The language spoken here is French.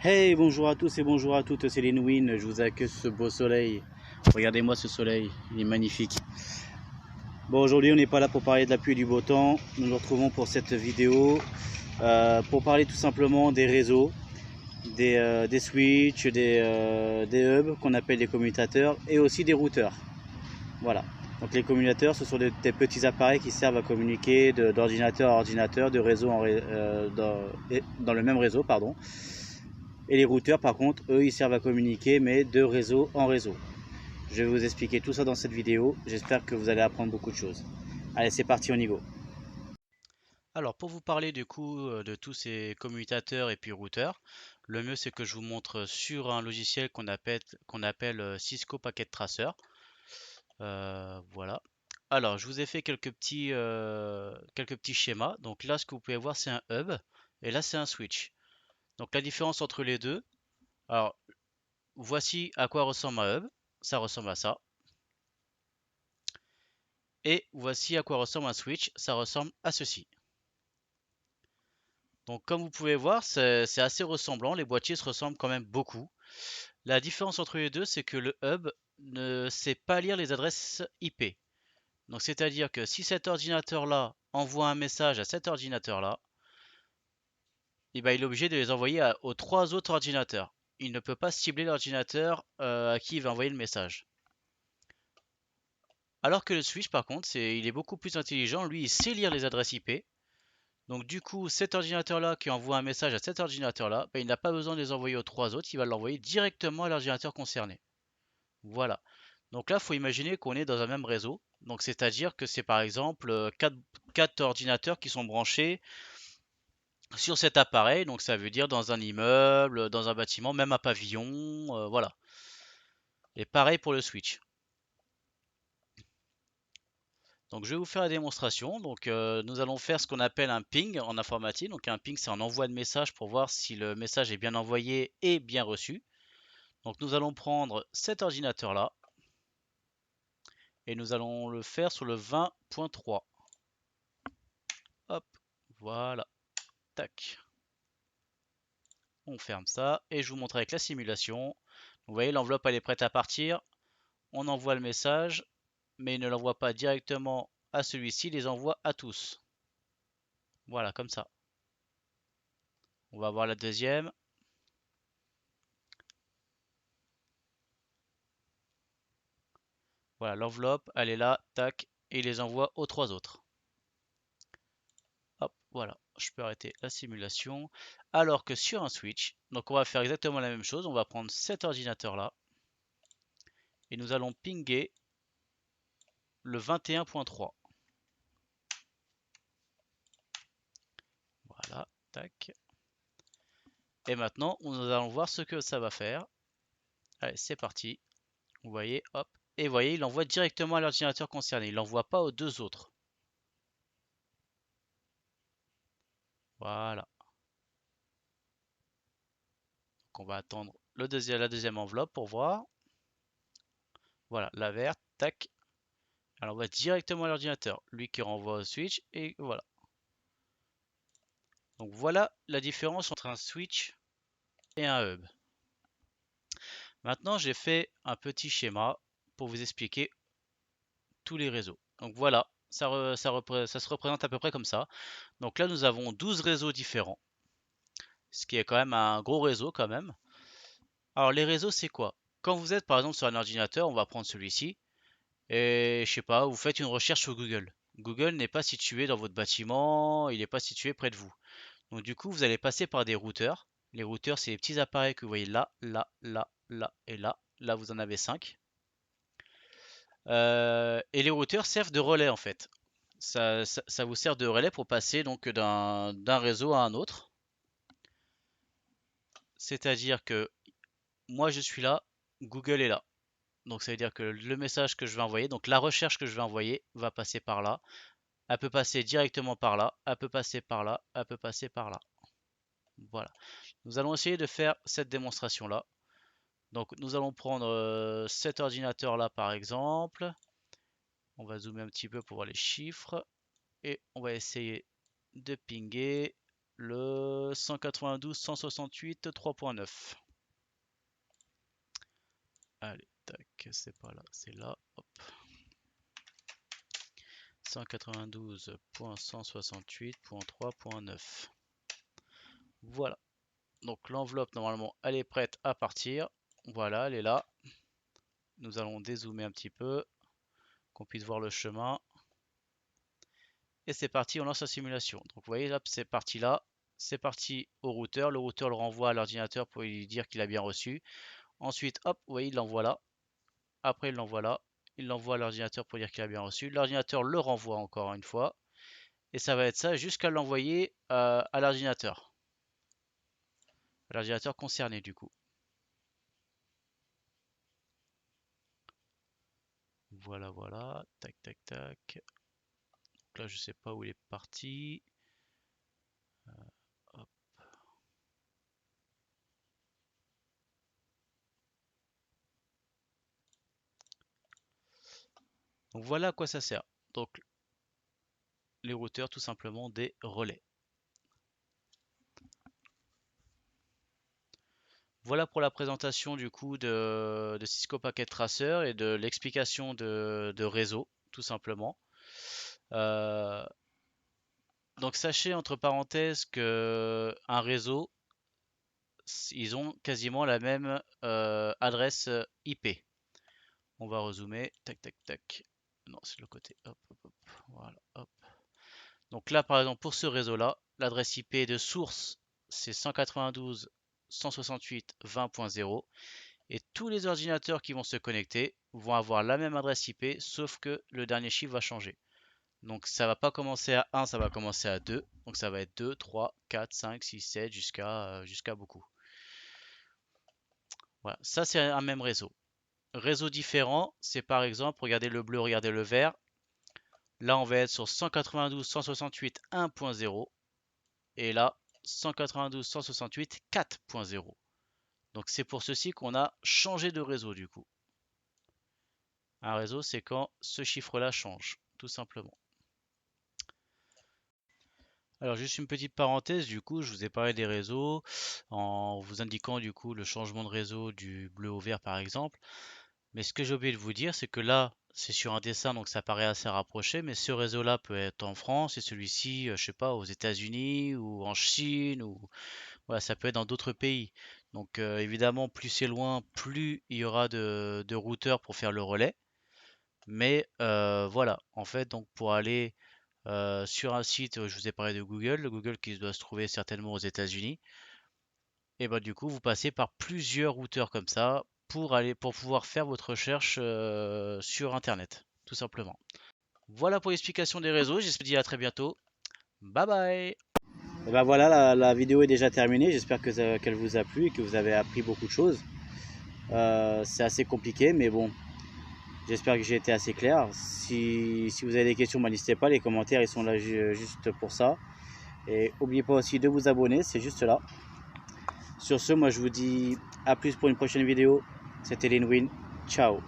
Hey, bonjour à tous et bonjour à toutes, c'est Win, je vous accueille ce beau soleil. Regardez-moi ce soleil, il est magnifique. Bon, aujourd'hui on n'est pas là pour parler de la pluie et du beau temps, nous nous retrouvons pour cette vidéo pour parler tout simplement des réseaux, des switches, des hubs qu'on appelle des commutateurs et aussi des routeurs. Voilà. Donc les commutateurs, ce sont des petits appareils qui servent à communiquer d'ordinateur à ordinateur, de réseau dans le même réseau, pardon. Et les routeurs, par contre, eux, ils servent à communiquer, mais de réseau en réseau. Je vais vous expliquer tout ça dans cette vidéo. J'espère que vous allez apprendre beaucoup de choses. Allez, c'est parti, on y go. Alors, pour vous parler du coup de tous ces commutateurs et puis routeurs, le mieux c'est que je vous montre sur un logiciel qu'on appelle Cisco Packet Tracer. Voilà. Alors, je vous ai fait quelques petits schémas. Donc là, ce que vous pouvez voir, c'est un hub et là, c'est un switch. Donc la différence entre les deux, alors voici à quoi ressemble un hub. Ça ressemble à ça. Et voici à quoi ressemble un switch. Ça ressemble à ceci. Donc comme vous pouvez voir, c'est assez ressemblant. Les boîtiers se ressemblent quand même beaucoup. La différence entre les deux, c'est que le hub ne sait pas lire les adresses IP. Donc c'est-à-dire que si cet ordinateur-là envoie un message à cet ordinateur-là, eh ben, il est obligé de les envoyer aux trois autres ordinateurs. Il ne peut pas cibler l'ordinateur à qui il va envoyer le message. Alors que le switch, par contre, il est beaucoup plus intelligent. Lui, il sait lire les adresses IP. Donc du coup, cet ordinateur-là qui envoie un message à cet ordinateur-là, ben, il n'a pas besoin de les envoyer aux trois autres, il va l'envoyer directement à l'ordinateur concerné. Voilà. Donc là, il faut imaginer qu'on est dans un même réseau. Donc c'est-à-dire que c'est par exemple quatre ordinateurs qui sont branchés sur cet appareil. Donc ça veut dire dans un immeuble, dans un bâtiment, même un pavillon, voilà. Et pareil pour le switch. Donc je vais vous faire la démonstration. Donc nous allons faire ce qu'on appelle un ping en informatique. Donc un ping, c'est un envoi de message pour voir si le message est bien envoyé et bien reçu. Donc nous allons prendre cet ordinateur là et nous allons le faire sur le 20.3. Hop, voilà, tac. On ferme ça et je vous montre avec la simulation. Vous voyez, l'enveloppe elle est prête à partir. On envoie le message, mais il ne l'envoie pas directement à celui-ci, il les envoie à tous. Voilà, comme ça. On va voir la deuxième. Voilà, l'enveloppe, elle est là, tac, et il les envoie aux trois autres. Hop, voilà, je peux arrêter la simulation. Alors que sur un switch, donc on va faire exactement la même chose. On va prendre cet ordinateur-là et nous allons pinguer le 21.3. Voilà, tac. Et maintenant, nous allons voir ce que ça va faire. Allez, c'est parti. Vous voyez, hop. Et vous voyez, il envoie directement à l'ordinateur concerné. Il n'envoie pas aux deux autres. Voilà. Donc on va attendre la deuxième enveloppe pour voir. Voilà, la verte, tac. Elle envoie directement à l'ordinateur. Lui qui renvoie au switch, et voilà. Donc voilà la différence entre un switch et un hub. Maintenant, j'ai fait un petit schéma pour vous expliquer tous les réseaux. Donc voilà, ça se représente à peu près comme ça. Donc là, nous avons 12 réseaux différents, ce qui est quand même un gros réseau quand même. Alors les réseaux, c'est quoi? Quand vous êtes par exemple sur un ordinateur, on va prendre celui-ci, et je sais pas, vous faites une recherche sur Google. Google n'est pas situé dans votre bâtiment, il n'est pas situé près de vous. Donc du coup, vous allez passer par des routeurs. Les routeurs, c'est les petits appareils que vous voyez là, là, là, là et là. Là, vous en avez 5. Et les routeurs servent de relais en fait. Ça vous sert de relais pour passer donc d'un réseau à un autre. C'est-à-dire que moi je suis là, Google est là. Donc ça veut dire que le message que je vais envoyer, donc la recherche que je vais envoyer va passer par là. Elle peut passer directement par là, elle peut passer par là, elle peut passer par là. Voilà. Nous allons essayer de faire cette démonstration là. Donc nous allons prendre cet ordinateur là par exemple. On va zoomer un petit peu pour voir les chiffres. Et on va essayer de pinguer. le 192.168 3.9. Allez, tac, c'est pas là, c'est là, hop. 192.168.3.9. Voilà. Donc l'enveloppe, normalement, elle est prête à partir. Voilà, elle est là. Nous allons dézoomer un petit peu, qu'on puisse voir le chemin. Et c'est parti, on lance la simulation. Donc vous voyez, là, c'est parti là. C'est parti au routeur. Le routeur le renvoie à l'ordinateur pour lui dire qu'il a bien reçu. Ensuite, hop, vous voyez, il l'envoie là. Après, il l'envoie là. Il l'envoie à l'ordinateur pour dire qu'il a bien reçu. L'ordinateur le renvoie encore une fois. Et ça va être ça jusqu'à l'envoyer à l'ordinateur. À l'ordinateur concerné du coup. Voilà, voilà. Tac, tac, tac. Donc là, je sais pas où il est parti. Hop. Donc voilà à quoi ça sert. Donc les routeurs, tout simplement des relais. Voilà pour la présentation du coup de Cisco Packet Tracer et de l'explication de réseau, tout simplement. Donc sachez entre parenthèses que un réseau, ils ont quasiment la même adresse IP. On va rezoomer, tac tac tac. Non, c'est le côté. Hop, hop, hop. Voilà, hop. Donc là, par exemple, pour ce réseau-là, l'adresse IP de source, c'est 192.168.20.0. Et tous les ordinateurs qui vont se connecter vont avoir la même adresse IP, sauf que le dernier chiffre va changer. Donc ça va pas commencer à 1, ça va commencer à 2. Donc ça va être 2, 3, 4, 5, 6, 7 jusqu'à beaucoup. Voilà, ça c'est un même réseau. Réseau différent, c'est par exemple, regardez le bleu, regardez le vert. Là on va être sur 192.168.1.0 et là 192.168.4.0. Donc c'est pour ceci qu'on a changé de réseau du coup. Un réseau, c'est quand ce chiffre-là change, tout simplement. Alors juste une petite parenthèse, du coup, je vous ai parlé des réseaux en vous indiquant du coup le changement de réseau du bleu au vert par exemple. Mais ce que j'ai oublié de vous dire, c'est que là, c'est sur un dessin, donc ça paraît assez rapproché, mais ce réseau-là peut être en France et celui-ci, je sais pas, aux États-Unis ou en Chine ou voilà, ça peut être dans d'autres pays. Donc évidemment, plus c'est loin, plus il y aura de routeurs pour faire le relais. Mais voilà, en fait, donc pour aller sur un site, je vous ai parlé de Google, le Google qui doit se trouver certainement aux États-Unis, et bah du coup vous passez par plusieurs routeurs comme ça pour pouvoir faire votre recherche sur Internet, tout simplement. Voilà pour l'explication des réseaux, j'espère vous dire à très bientôt. Bye bye! Et ben voilà, la vidéo est déjà terminée. J'espère qu'elle vous a plu et que vous avez appris beaucoup de choses. C'est assez compliqué, mais bon, j'espère que j'ai été assez clair. Si vous avez des questions, n'hésitez pas. Les commentaires, ils sont là juste pour ça. Et n'oubliez pas aussi de vous abonner, c'est juste là. Sur ce, moi je vous dis à plus pour une prochaine vidéo. C'était Linwin. Ciao.